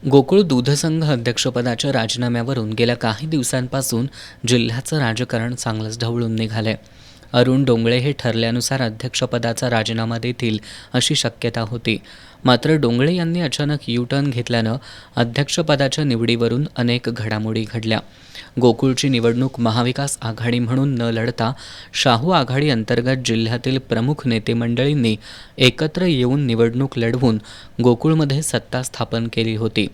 गोकुळ दूधसंघ अध्यक्षपदाच्या राजीनाम्यावरून गेल्या काही दिवसांपासून जिल्ह्याचं राजकारण चांगलंच ढवळून निघालंय. अरुण डोंगळे हे ठरल्यानुसार अध्यक्षपदाचा राजीनामा देतील अशी शक्यता होती. मात्र डोंगळे यांनी अचानक यू टर्न घेतल्यानं अध्यक्षपदाच्या निवडीवरून अनेक घडामोडी घडल्या. गोकुळची निवडणूक महाविकास आघाडी म्हणून न लढता शाहू आघाडी अंतर्गत जिल्ह्यातील प्रमुख नेते मंडळींनी एकत्र येऊन निवडणूक लढवून गोकुळमध्ये सत्ता स्थापन केली होती.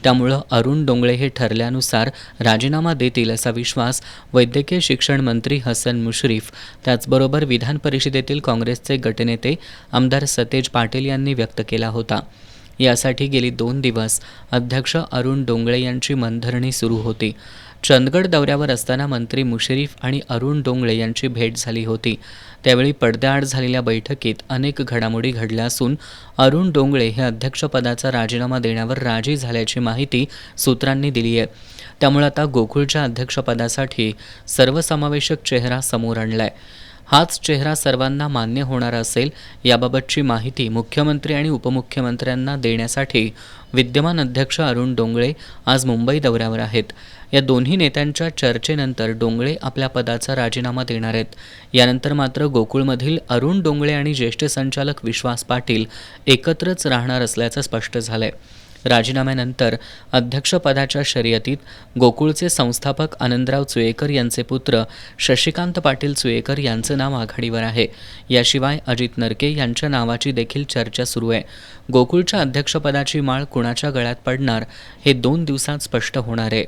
त्यामुळं अरुण डोंगळे हे ठरल्यानुसार राजीनामा देतील असा विश्वास वैद्यकीय शिक्षण मंत्री हसन मुश्रीफ, त्याचबरोबर विधान परिषदेतील काँग्रेसचे गटनेते आमदार सतेज पाटील यांनी व्यक्त केला होता. यासाठी गेली 2 दिवस अध्यक्ष अरुण डोंगळे यांची मनधरणी सुरू होती. चंदगड दौऱ्यावर असताना मंत्री मुश्रीफ आणि अरुण डोंगळे यांची भेट झाली होती. त्यावेळी पडद्याआड झालेल्या बैठकीत अनेक घडामोडी घडल्या असून अरुण डोंगळे हे अध्यक्षपदाचा राजीनामा देण्यावर राजी झाल्याची माहिती सूत्रांनी दिली आहे. त्यामुळे आता गोकुळच्या अध्यक्षपदासाठी सर्वसमावेशक चेहरा समोर आणलाय. हाच चेहरा सर्वांना मान्य होणार असेल याबाबतची माहिती मुख्यमंत्री आणि उपमुख्यमंत्र्यांना देण्यासाठी विद्यमान अध्यक्ष अरुण डोंगळे आज मुंबई दौऱ्यावर आहेत. या दोन्ही नेत्यांच्या चर्चेनंतर डोंगळे आपल्या पदाचा राजीनामा देणार आहेत. यानंतर मात्र गोकुळमधील अरुण डोंगळे आणि ज्येष्ठ संचालक विश्वास पाटील एकत्रच राहणार असल्याचं स्पष्ट झालंय. राजीनाम्यानंतर अध्यक्षपदाच्या शर्यतीत गोकुळचे संस्थापक आनंदराव चुयेकर यांचे पुत्र शशिकांत पाटील चुयेकर यांचं नाव आघाडीवर आहे. याशिवाय अजित नरके यांच्या नावाची देखील चर्चा सुरू आहे. गोकुळच्या अध्यक्षपदाची माळ कुणाच्या गळ्यात पडणार हे 2 दिवसात स्पष्ट होणार आहे.